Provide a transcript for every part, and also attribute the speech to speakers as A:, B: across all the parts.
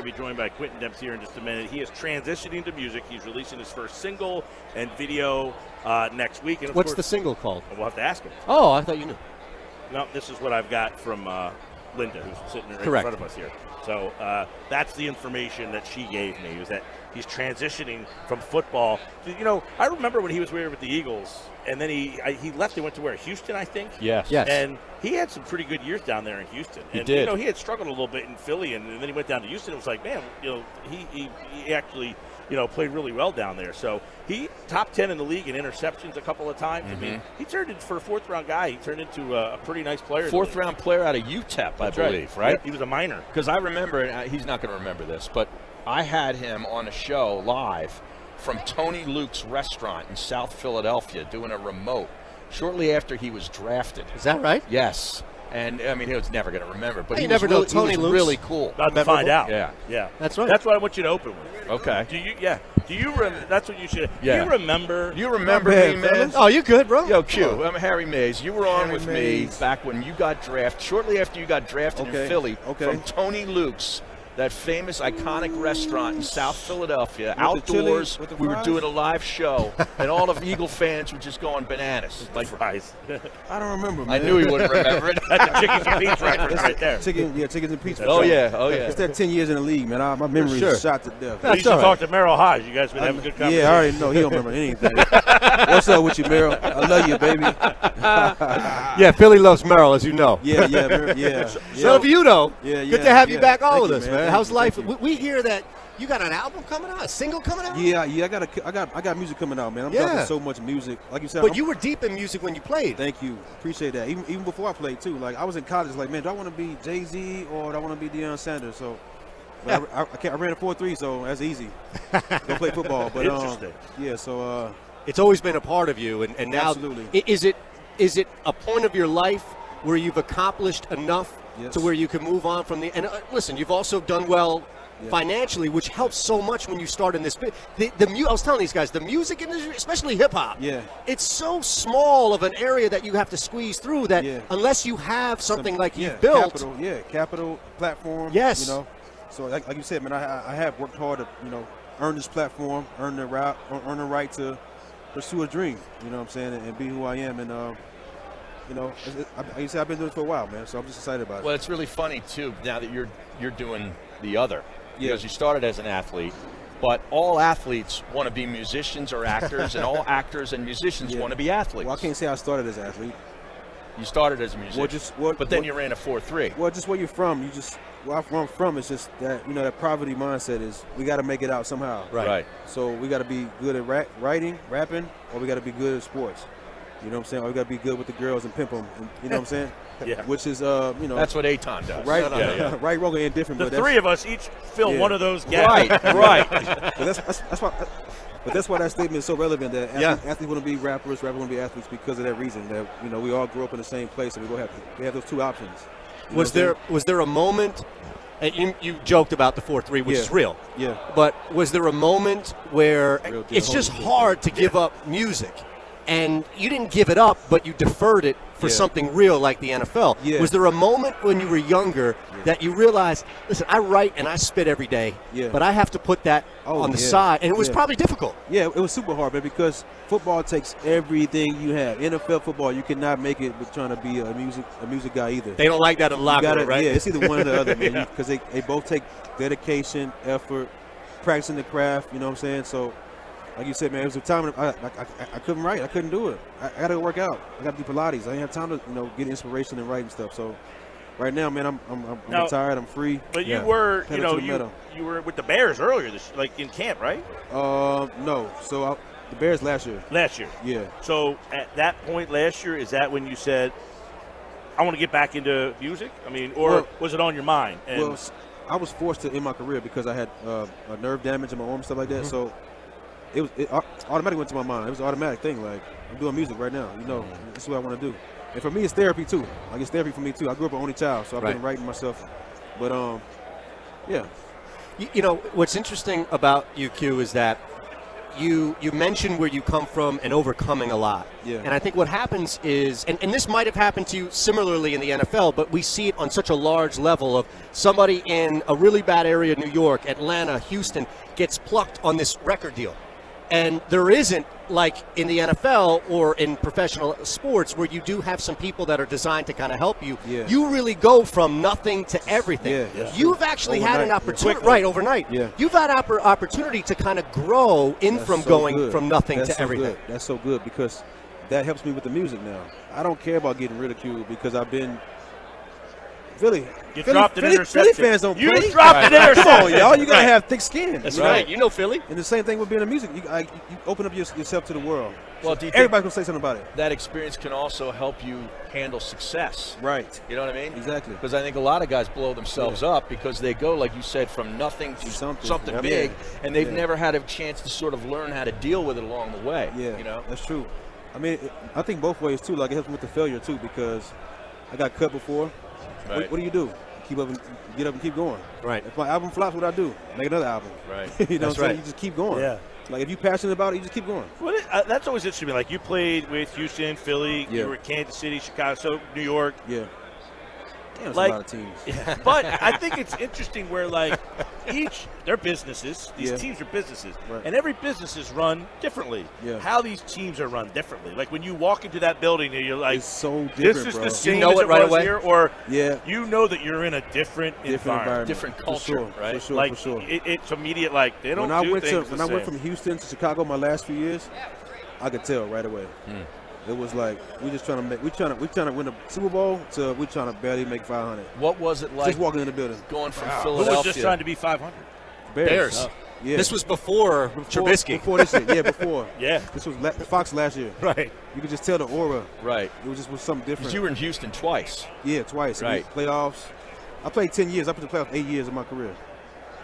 A: going to be joined by Quintin Demps here in just a minute. He is transitioning to music. He's releasing his first single and video next week. And
B: What's the single called?
A: We'll have to ask him.
B: Oh, I thought you knew.
A: No, this is what I've got from Linda, who's sitting right in front of us here. So that's the information that she gave me, was that he's transitioning from football. You know, I remember when he was with the Eagles, and then he left and went to where? Houston, I think?
B: Yes.
A: And he had some pretty good years down there in Houston.
B: He
A: and,
B: did.
A: You know, he had struggled a little bit in Philly, and then he went down to Houston. It was like, man, you know, he actually, you know, played really well down there. So he top 10 in the league in interceptions a couple of times. I mean, he turned into, for a fourth-round guy, he turned into a pretty nice player.
C: Fourth-round player out of UTEP, I believe, right?
A: Yep, he was a minor.
C: Because I remember, and he's not going to remember this, but I had him on a show live from Tony Luke's restaurant in South Philadelphia doing a remote shortly after he was drafted.
B: Is that right?
C: Yes. And, I mean, he was never going to remember, but
B: Hey,
C: he
B: never
C: was,
B: know
C: really,
B: Tony
C: he was
B: Luke's
C: really cool.
A: About to find out.
C: Yeah.
A: Yeah.
B: That's right.
A: That's what I want you to open with.
C: Okay.
A: Do you that's what you should.
C: Yeah.
A: Do you remember?
C: You remember me, man?
B: Oh, you good, bro?
C: Yo, Q, I'm Harry Mays. You were on
D: Harry
C: with
D: Mays.
C: me back when you got drafted, shortly after you got drafted in Philly from Tony Luke's, that famous, iconic restaurant in South Philadelphia, outdoors. We were doing a live show, and all of Eagle fans were just going bananas.
A: Like fries.
D: I don't remember, man.
C: I knew he wouldn't remember it.
A: That's a chickens and peas reference right there.
D: Chickens and pizza.
C: Oh, yeah. Oh, yeah.
D: It's that 10 years in the league, man. My memory is shot to death.
A: We used to talk to Merrill Hodge. You guys been having a good conversation.
D: Yeah, I already know. He don't remember anything. What's up with you, Merrill? I love you, baby.
B: Yeah, Philly loves Merrill, as you know.
D: Yeah.
B: So do you, though.
D: Yeah.
B: Good to have you back on with us,
D: man.
B: man. How's life? We hear that you got an album coming out, a single coming out.
D: Yeah. I got music coming out, man. I'm dropping so much music. Like you said,
B: But you were deep in music when you played.
D: Thank you. Appreciate that. Even before I played too. Like I was in college. Like, man, do I want to be Jay-Z or do I want to be Deion Sanders? So. But I ran a 4.3, so that's easy. Go play football. But
A: interesting.
D: Yeah. So.
B: It's always been a part of you, and now
D: absolutely.
B: Is it a point of your life where you've accomplished enough to where you can move on from the? And listen, you've also done well financially, which helps so much when you start in this. I was telling these guys, the music industry, especially hip hop, it's so small of an area that you have to squeeze through that unless you have something like you've built.
D: Capital platform.
B: Yes.
D: You know, so like you said, man, I have worked hard to earn this platform, earn the right to pursue a dream. You know what I'm saying, and be who I am, and like you said, I've been doing it for a while, man. So I'm just excited about it.
C: Well, it's really funny too now that you're doing the other. Because you started as an athlete, but all athletes want to be musicians or actors, and all actors and musicians want to be athletes.
D: Well, I can't say I started as an athlete.
C: You started as a musician, but then you ran a 4.3.
D: Well, just where you're from, where I'm from, it's just that, that poverty mindset is we got to make it out somehow.
C: Right.
D: So we got to be good at rapping, or we got to be good at sports. You know what I'm saying? Or we got to be good with the girls and pimp them. You know what I'm saying?
A: Yeah.
D: Which is,
C: That's what Aton does.
D: Right, right, wrong, and different.
A: The three of us each fill one of those gaps.
C: Right.
D: But that's why that statement is so relevant. That athletes want to be rappers want to be athletes because of that reason. That we all grew up in the same place, and we have those two options.
B: Was there a moment? And you joked about the 4.3, which is real.
D: Yeah.
B: But was there a moment where it's just hard to give up music? And you didn't give it up, but you deferred it for something real like the NFL.
D: Yeah.
B: Was there a moment when you were younger that you realized, listen, I write and I spit every day, but I have to put that on the side? And it was probably difficult.
D: Yeah, it was super hard, man, because football takes everything you have. NFL football, you cannot make it with trying to be a music guy either.
B: They don't like that in the locker room, right?
D: Yeah, it's either one or the other, man, because they both take dedication, effort, practicing the craft, you know what I'm saying? So, like you said, man, it was a time I couldn't write. I couldn't do it. I got to work out. I got to do Pilates. I didn't have time to get inspiration and write and stuff. So right now, man, I'm retired. I'm free.
A: But you were, you were with the Bears earlier, like in camp, right?
D: No. So the Bears last year.
A: Last year.
D: Yeah.
A: So at that point last year, is that when you said, I want to get back into music? I mean, or was it on your mind?
D: Well, I was forced to end my career because I had a nerve damage in my arm and stuff like that. So. It automatically went to my mind. It was an automatic thing. Like, I'm doing music right now. This is what I want to do. And for me, it's therapy too. Like, it's therapy for me too. I grew up an only child, so I've been writing myself. But yeah.
B: What's interesting about you, Q, is that you mentioned where you come from and overcoming a lot.
D: Yeah.
B: And I think what happens is, and this might have happened to you similarly in the NFL, but we see it on such a large level of somebody in a really bad area, New York, Atlanta, Houston, gets plucked on this record deal. And there isn't, like in the NFL or in professional sports, where you do have some people that are designed to kind of help you.
D: Yeah.
B: You really go from nothing to everything.
D: Yeah.
B: You've actually had an opportunity, overnight.
D: Yeah.
B: You've had opportunity to kind of grow from going from nothing to everything.
D: That's so good because that helps me with the music now. I don't care about getting ridiculed because I've been Philly.
A: You dropped an interception.
D: Philly fans don't play.
A: You dropped an interception.
D: Come on, y'all. You got to have thick skin.
B: That's right. You know Philly.
D: And the same thing with being in music. You open up yourself to the world.
C: Well,
D: so everybody's going to say something about it.
C: That experience can also help you handle success.
D: Right.
C: You know what I mean?
D: Exactly.
C: Because I think a lot of guys blow themselves up because they go, like you said, from nothing to something big, and they've never had a chance to sort of learn how to deal with it along the way.
D: Yeah,
C: you know?
D: That's true. I mean, I think both ways, too. Like, it helps me with the failure, too, because I got cut before.
C: Right.
D: What do you do? Keep up and get up and keep going.
B: Right.
D: If my album flops, what I do? Make another album.
C: Right.
D: You know
B: That's
D: what I'm saying?
B: right.
D: You just keep going.
A: Yeah.
D: Like, if you're passionate about it, you just keep going.
A: Well, that's always interesting to me. Like, you played with Houston, Philly, you were Kansas City, Chicago, so New York.
D: Yeah. Damn,
A: Like,
D: a lot of teams.
A: Yeah. But I think it's interesting where, like, they're businesses. These teams are businesses.
D: Right.
A: And every business is run differently.
D: Yeah.
A: How these teams are run differently. Like, when you walk into that building and you're like,
D: it's so different,
A: this is
D: bro.
A: the same
B: You know
A: as
B: it right
A: was
B: away?
A: here, or
D: you
A: know that you're in a different environment.
C: Different culture, right?
D: For sure,
A: like,
D: for sure.
A: It's immediate, like, they don't
D: When I
A: do
D: went
A: things
D: when
A: the
D: I went
A: same.
D: from Houston to Chicago my last few years, I could tell right away. It was like we trying to win a Super Bowl to we trying to barely make 500.
C: What was it like
D: Just walking in the building?
C: going from
A: Who
C: Philadelphia?
A: was just trying to be 500?
B: Bears.
D: Oh. Yeah.
B: This was before Trubisky.
D: Before this year. Yeah, before.
A: Yeah.
D: This was Fox last year.
A: Right.
D: You could just tell the aura.
C: Right.
D: It was something different.
C: Because you were in Houston twice.
D: Yeah, twice.
C: Right.
D: Playoffs. I played 10 years. I played the playoffs 8 years of my career.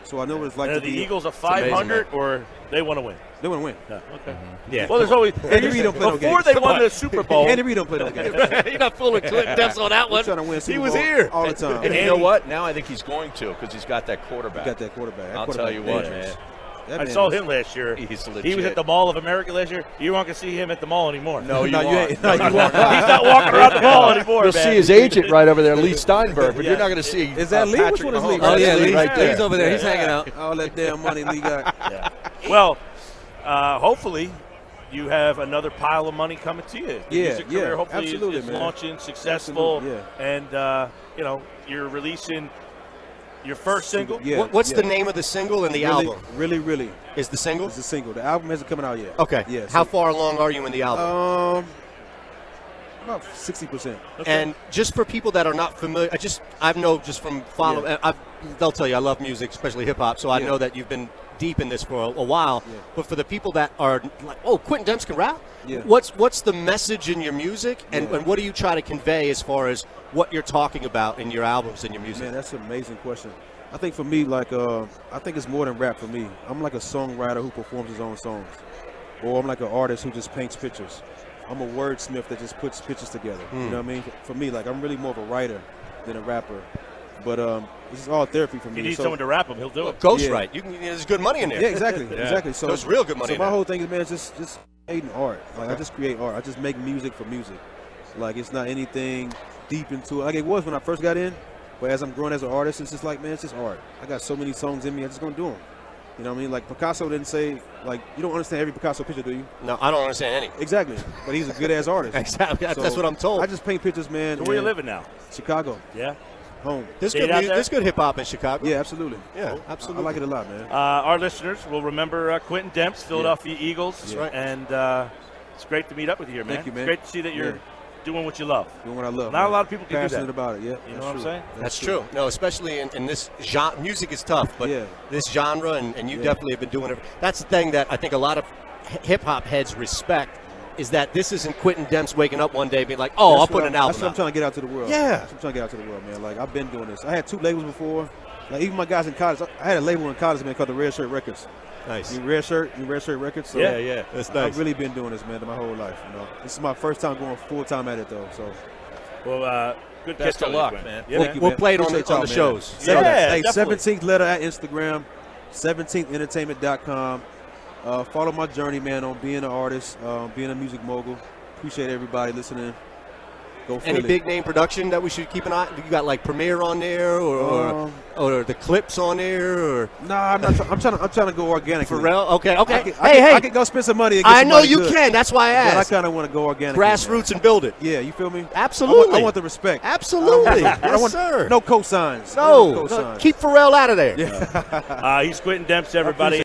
D: So I know what it's like
A: Are
D: to
A: the
D: be.
A: Eagles a 500 or they want to win?
D: They want to win.
A: No. Okay.
B: Yeah.
A: Well, there's always
D: Andy Reid don't play no
A: before
D: games.
A: they
D: Come
A: won
D: on.
A: the Super Bowl.
D: Andy Reid don't play no games.
B: You're not fooling Quintin Demps on that
D: We're
B: one.
D: trying to win Super
B: He was
D: Bowl
B: here.
D: all the time.
C: And you know what? Now I think he's going to because he's got that quarterback.
D: Got that quarterback. That
C: I'll
D: quarterback
C: tell you what,
D: dangerous.
C: man.
D: That
A: I
D: man
A: saw
D: is-
A: him last year.
C: He's legit.
A: He was at the Mall of America last year. You aren't going to see him at the mall anymore.
C: No, you
D: No, you
C: won't.
D: ain't. No, you won't.
A: He's not walking around the mall anymore,
C: You'll
A: man.
C: see his agent right over there, Lee Steinberg, but you're not going to see.
D: Is that Lee? Which
C: Patrick
D: one is Lee?
C: Mahomes.
B: Oh, yeah,
C: That's
B: Lee.
C: right there.
B: Lee's over there. He's hanging out.
D: All that damn money Lee got.
A: Yeah. Well, hopefully you have another pile of money coming to you. The
D: Yeah,
A: music career
D: yeah,
A: hopefully
D: absolutely,
A: is
D: man.
A: launching, successful,
D: Absolutely,
A: and you're releasing your first single.
D: Yeah,
B: What's
D: yeah.
B: the name of the single and the album?
D: Really.
B: Is the single?
D: It's a single. The album hasn't come out yet.
B: Okay.
D: Yeah.
B: How far along are you in the album?
D: About 60%.
B: And just for people that are not familiar, I know just from following, they'll tell you I love music, especially hip hop. So I know that you've been deep in this for a while.
D: Yeah.
B: But for the people that are like, oh, Quintin Demps can rap.
D: Yeah.
B: What's the message in your music, and
D: Yeah.
B: what do you try to convey as far as what you're talking about in your albums and your music?
D: Man, that's an amazing question. I think for me, like, I think it's more than rap for me. I'm like a songwriter who performs his own songs. Or I'm like an artist who just paints pictures. I'm a wordsmith that just puts pictures together. You know what I mean? For me, like, I'm really more of a writer than a rapper. But this is all therapy for me.
A: You need
D: So-
A: someone to rap him, he'll do it.
B: Ghostwrite. There's good money in there.
D: Yeah, exactly. So
B: There's real good money
D: So
B: in
D: my
B: there.
D: whole thing is, man, just creating art. Like, I just create art. I just make music for music. Like, it's not anything deep into it. Like it was when I first got in, but as I'm growing as an artist, it's just like, man, it's just art. I got so many songs in me, I'm just gonna do them. You know what I mean? Like, Picasso didn't say, like, you don't understand every Picasso picture, do you?
B: No, I don't understand any.
D: Exactly. But he's a good ass artist.
B: Exactly. That's
D: So
B: what I'm told.
D: I just paint pictures, man.
A: So where you
D: and
A: living now?
D: Chicago,
A: Yeah.
D: home.
B: There's
A: Stayed out there?
B: there's good hip hop in Chicago.
D: Yeah, absolutely.
B: Yeah,
D: I
B: absolutely.
D: like it a lot, man.
A: Our listeners will remember Quintin Demps, Philadelphia Eagles.
D: That's right.
A: And it's great to meet up with you here, man.
D: Thank you, man.
A: It's great to see that you're doing what you love.
D: Doing what I love.
A: Not
D: man.
A: a lot of people can do
D: Passionate
A: that.
D: about it, yeah.
A: You know what I'm saying?
B: That's true. No, especially in this genre. Music is tough, but
D: Yeah.
B: this genre, and you definitely have been doing it. That's the thing that I think a lot of hip-hop heads respect, is that this isn't Quintin Demps waking up one day being like, oh, I'll put an album
D: That's what I'm
B: out.
D: trying to get out to the world.
B: Yeah.
D: That's what I'm trying to get out to the world, man. Like, I've been doing this. I had 2 labels before. Like, even my guys in college, I had a label in college, man, called the Red Shirt Records.
B: Nice.
D: You Red Shirt Records. So
A: Yeah.
B: That's
D: I've really been doing this, man, my whole life. You know, this is my first time going full-time at it, though. So
A: Well, good
C: Best
A: catch
C: of
A: up,
C: luck,
A: Quintin.
C: man.
A: Yeah,
B: We'll-
A: man.
B: we'll play it on
D: Appreciate
B: the
D: y'all,
B: shows.
D: Man.
A: Yeah,
D: Hey,
A: definitely.
D: 17th letter at Instagram, 17thentertainment.com. follow my journey, man, on being an artist, being a music mogul. Appreciate everybody listening. Go Philly.
B: Any big name production that we should keep an eye? You got like Premiere on there, or the clips on there, or?
D: Nah, I'm trying to go organic.
B: Pharrell, okay.
D: I can go spend some money. And get
B: I know you
D: good.
B: can. That's why I asked.
D: But I kind of want to go organic.
B: Grassroots and build it.
D: Yeah, you feel me?
B: Absolutely.
D: I want the respect.
B: Absolutely.
D: Yes,
B: sir.
D: No cosigns.
B: No. Keep Pharrell out of there.
A: He's Quintin Demps, everybody.